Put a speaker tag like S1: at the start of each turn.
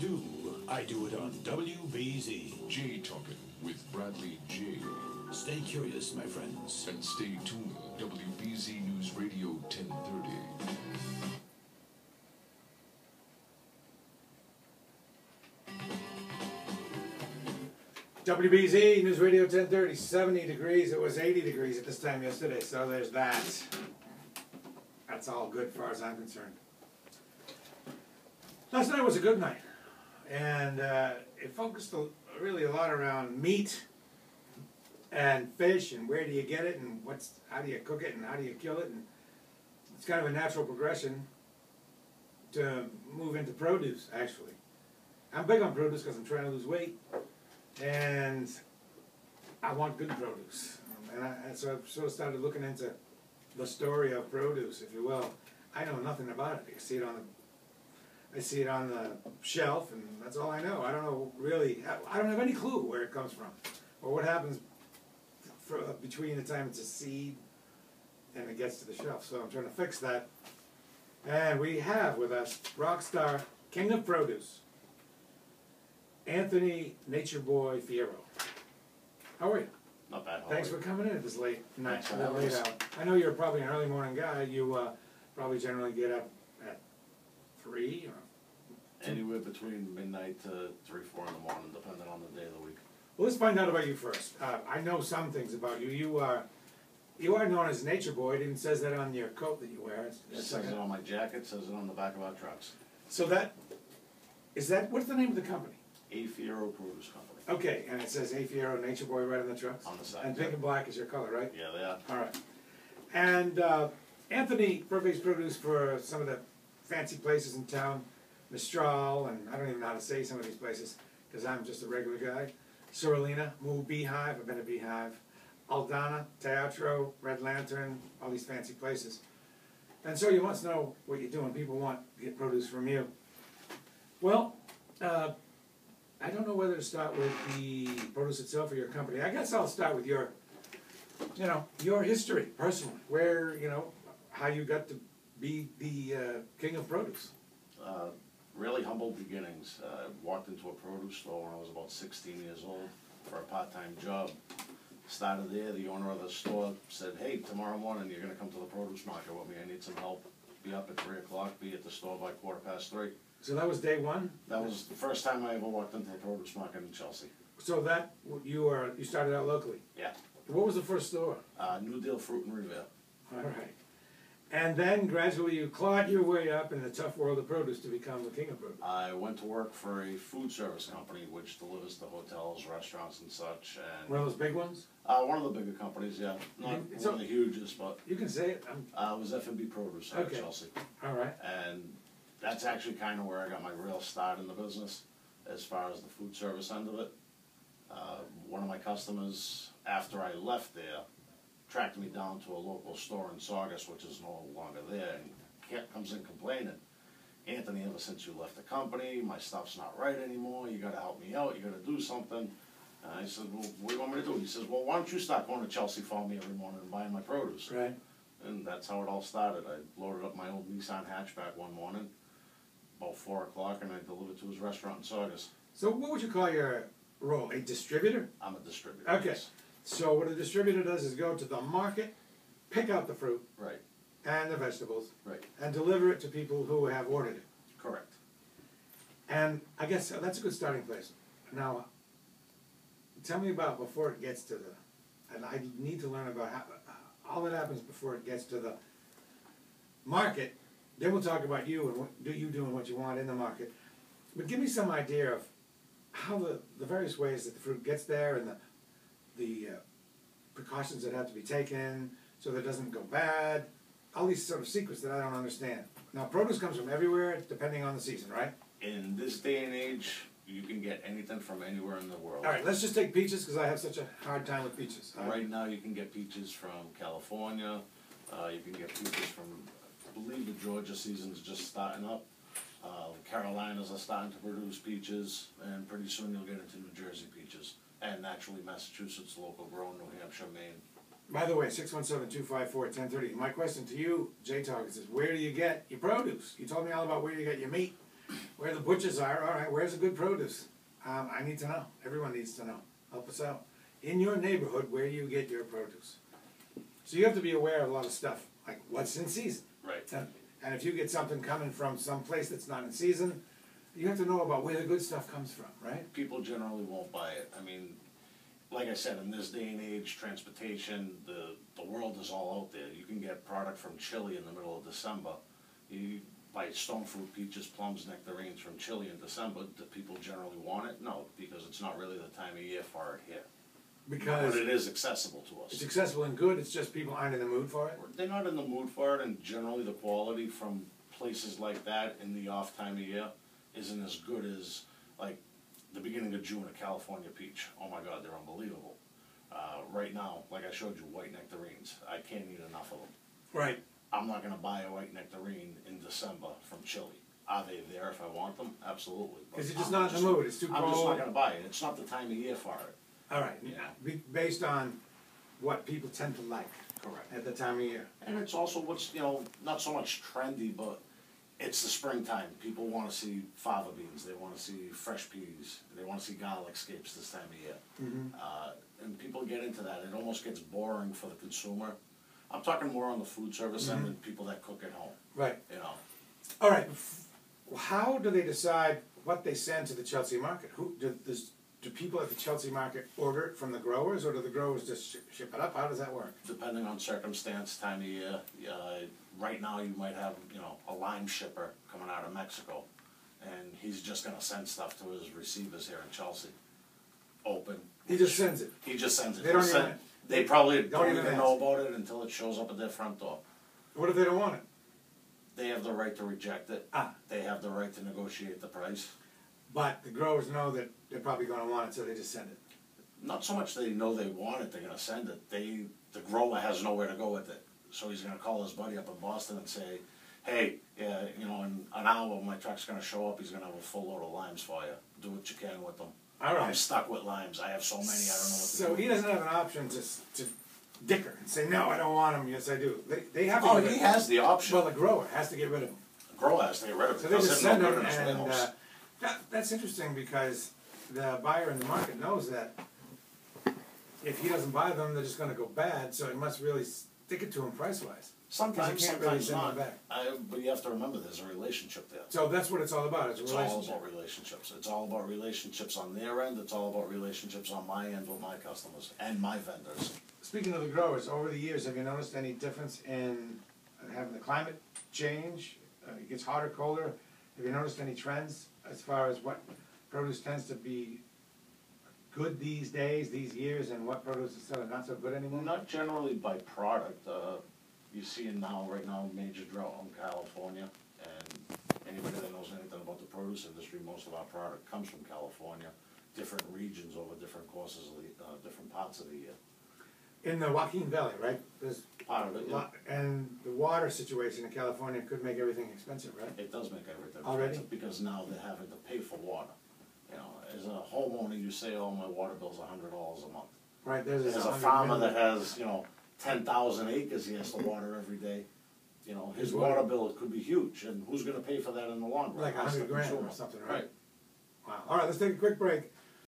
S1: do, I do it on WBZ.
S2: Jay Talkin' with Bradley J.
S1: Stay curious, my friends.
S2: And stay tuned. WBZ News Radio 1030.
S3: WBZ News Radio 1030, 70 degrees. It was 80 degrees at this time yesterday, so there's that. That's all good as far as I'm concerned. Last night was a good night, and it focused really a lot around meat and fish and where do you get it and how do you cook it and how do you kill it, and it's kind of a natural progression to move into produce. Actually, I'm big on produce because I'm trying to lose weight. And I want good produce, and so I've sort of started looking into the story of produce, if you will. I know nothing about it. I see it on the shelf, and that's all I know. I don't know really. I don't have any clue where it comes from, or what happens between the time it's a seed and it gets to the shelf. So I'm trying to fix that. And we have with us rock star, king of produce, Anthony Nature Boy Fierro. How are you?
S4: Not bad.
S3: Thanks for coming in at this late night.
S4: Thanks for
S3: Late out. I know you're probably an early morning guy. You probably generally get up at 3 or
S4: anywhere between midnight to 3, 4 in the morning, depending on the day of the week.
S3: Well, let's find out about you first. I know some things about you. You are known as Nature Boy. It even says that on your coat that you wear.
S4: It says it on my jacket. Says it on the back of our trucks.
S3: So what's the name of the company?
S4: A Fierro Produce Company.
S3: Okay, and it says A Fierro Nature Boy right on the trucks?
S4: On the side.
S3: And pink and black is your color, right?
S4: Yeah, they are.
S3: All right. And Anthony purveys produce for some of the fancy places in town. Mistral, and I don't even know how to say some of these places because I'm just a regular guy. Sorolina, Moo, Beehive, I've been to Beehive. Aldana, Teatro, Red Lantern, all these fancy places. And so you must know what you're doing. People want to get produce from you. Well, I don't know whether to start with the produce itself or your company. I guess I'll start with your history, personally, where, how you got to be the king of produce.
S4: Really humble beginnings. I walked into a produce store when I was about 16 years old for a part-time job. Started there. The owner of the store said, "Hey, tomorrow morning you're going to come to the produce market with me. I need some help. Be up at 3 o'clock. Be at the store by 3:15."
S3: So that was day one?
S4: That was the first time I ever walked into the produce market in Chelsea.
S3: So you started out locally?
S4: Yeah.
S3: What was the first store?
S4: New Deal Fruit and Revere.
S3: All right. And then gradually you clawed your way up in the tough world of produce to become the king of produce.
S4: I went to work for a food service company which delivers to hotels, restaurants, and such. And
S3: one of those big ones?
S4: One of the bigger companies, yeah. Not one of the hugest, but...
S3: You can say it.
S4: It was F&B Produce out of Chelsea.
S3: All right.
S4: And that's actually kind of where I got my real start in the business as far as the food service end of it. One of my customers, after I left there, tracked me down to a local store in Saugus, which is no longer there, and comes in complaining, "Anthony, ever since you left the company, my stuff's not right anymore. You got to help me out. You got to do something." And I said, "Well, what do you want me to do?" He says, "Well, why don't you start going to Chelsea for me every morning and buying my produce?"
S3: Right.
S4: And that's how it all started. I loaded up my old Nissan hatchback one morning, about 4 o'clock, and I delivered to his restaurant in Saugus.
S3: So what would you call your role? A distributor?
S4: I'm a distributor.
S3: Okay.
S4: Yes.
S3: So what a distributor does is go to the market, pick out the fruit
S4: Right.
S3: and the vegetables,
S4: Right.
S3: and deliver it to people who have ordered it.
S4: Correct.
S3: And I guess that's a good starting place. Now, tell me about before it gets to and I need to learn about all that happens before it gets to the market. Then we'll talk about you and what you doing what you want in the market. But give me some idea of how the various ways that the fruit gets there and the precautions that have to be taken so that it doesn't go bad. All these sort of secrets that I don't understand. Now, produce comes from everywhere depending on the season, right?
S4: In this day and age, you can get anything from anywhere in the world.
S3: All right, let's just take peaches because I have such a hard time with peaches.
S4: Right now, you can get peaches from California. You can get peaches from, I believe the Georgia season's just starting up. Carolinas are starting to produce peaches, and pretty soon you'll get into New Jersey peaches. And naturally, Massachusetts, local grown, New Hampshire, Maine.
S3: By the way, 617-254-1030. My question to you, Jay Talkins, is where do you get your produce? You told me all about where you get your meat. where the butchers are, all right, where's the good produce? I need to know, everyone needs to know, help us out. In your neighborhood, where do you get your produce? So you have to be aware of a lot of stuff, like what's in season.
S4: Right.
S3: And if you get something coming from some place that's not in season, you have to know about where the good stuff comes from, right?
S4: People generally won't buy it. I mean, like I said, in this day and age, transportation, the world is all out there. You can get product from Chile in the middle of December. You buy stone fruit, peaches, plums, nectarines from Chile in December. Do people generally want it? No, because it's not really the time of year for it here.
S3: Because
S4: But it is accessible to
S3: it's
S4: us.
S3: accessible and good, it's just people aren't in the mood for it.
S4: They're not in the mood for it, and generally the quality from places like that in the off time of year isn't as good as, like, the beginning of June, a California peach. Oh my God, they're unbelievable. Right now, like I showed you, white nectarines. I can't eat enough of them.
S3: Right.
S4: I'm not gonna buy a white nectarine in December from Chile. Are they there if I want them? Absolutely. But
S3: Because you're just
S4: I'm
S3: not in the mood, it's too
S4: I'm just not
S3: cold.
S4: gonna buy it. It's not the time of year for it.
S3: All right,
S4: Yeah.
S3: Based on what people tend to like
S4: Correct.
S3: at the time of year.
S4: And it's also what's, not so much trendy, but it's the springtime. People wanna see fava beans, they wanna see fresh peas, they wanna see garlic scapes this time of year. And people get into that. It almost gets boring for the consumer. I'm talking more on the food service end than people that cook at home,
S3: Right.
S4: you know.
S3: All right. How do they decide what they send to the Chelsea market? Do people at the Chelsea market order it from the growers, or do the growers just ship it up? How does that work?
S4: Depending on circumstance, time of year, right now you might have, a lime shipper coming out of Mexico, and he's just gonna send stuff to his receivers here in Chelsea. Open.
S3: He just sends it.
S4: He just sends it.
S3: They don't
S4: He'll
S3: even-
S4: send- They probably don't
S3: even
S4: even
S3: ask.
S4: know about it until it shows up at their front door.
S3: What if they don't want it?
S4: They have the right to reject it.
S3: Ah.
S4: They have the right to negotiate the price.
S3: But the growers know that they're probably going to want it, so they just send it.
S4: Not so much they know they want it, they're gonna send it. The grower has nowhere to go with it. So he's gonna call his buddy up in Boston and say, hey, yeah, in an hour my truck's gonna show up, he's gonna have a full load of limes for you. Do what you can with them.
S3: All right.
S4: I'm stuck with limes. I have so many, I don't know what to do.
S3: So he doesn't have an option to dicker and say, no, I don't want them. Yes, I do. They have to
S4: Oh,
S3: get rid
S4: he
S3: of them.
S4: has the option.
S3: Well, the grower has to get rid of them.
S4: The grower has to get rid of it.
S3: So they just
S4: Does him
S3: send
S4: no
S3: them,
S4: good in his
S3: and
S4: warehouse.
S3: that's interesting because the buyer in the market knows that if he doesn't buy them, they're just going to go bad. So it must really stick it to him price-wise.
S4: Sometimes,
S3: you can't really
S4: sometimes
S3: send
S4: not.
S3: them back.
S4: But you have to remember, there's a relationship there.
S3: So that's what it's all about. It's a
S4: It's all
S3: relationship.
S4: about relationships. It's all about relationships on their end. It's all about relationships on my end with my customers and my vendors.
S3: Speaking of the growers, over the years, have you noticed any difference in having the climate change? It gets hotter, colder. Have you noticed any trends as far as what produce tends to be good these days, these years, and what produce is sort of not so good anymore?
S4: Not generally by product. You see right now, major drought in California, and anybody that knows anything about the produce industry, most of our product comes from California, different regions over different courses of the, different parts of the year.
S3: In the Joaquin Valley, right? There's
S4: Part of it, yeah.
S3: and the water situation in California could make everything expensive, right?
S4: It does make everything
S3: Already?
S4: expensive because now they're having to pay for water. As a homeowner, you say, oh, my water bill's $100 a month.
S3: Right, there's
S4: As a
S3: 100
S4: farmer
S3: million.
S4: that has, 10,000 acres he has to water every day, his
S3: His water-
S4: water bill could be huge, and who's gonna pay for that in the long run?
S3: Like
S4: Us, the
S3: $100 grand or
S4: consumer.
S3: something, right? Wow. All right, let's take a quick break.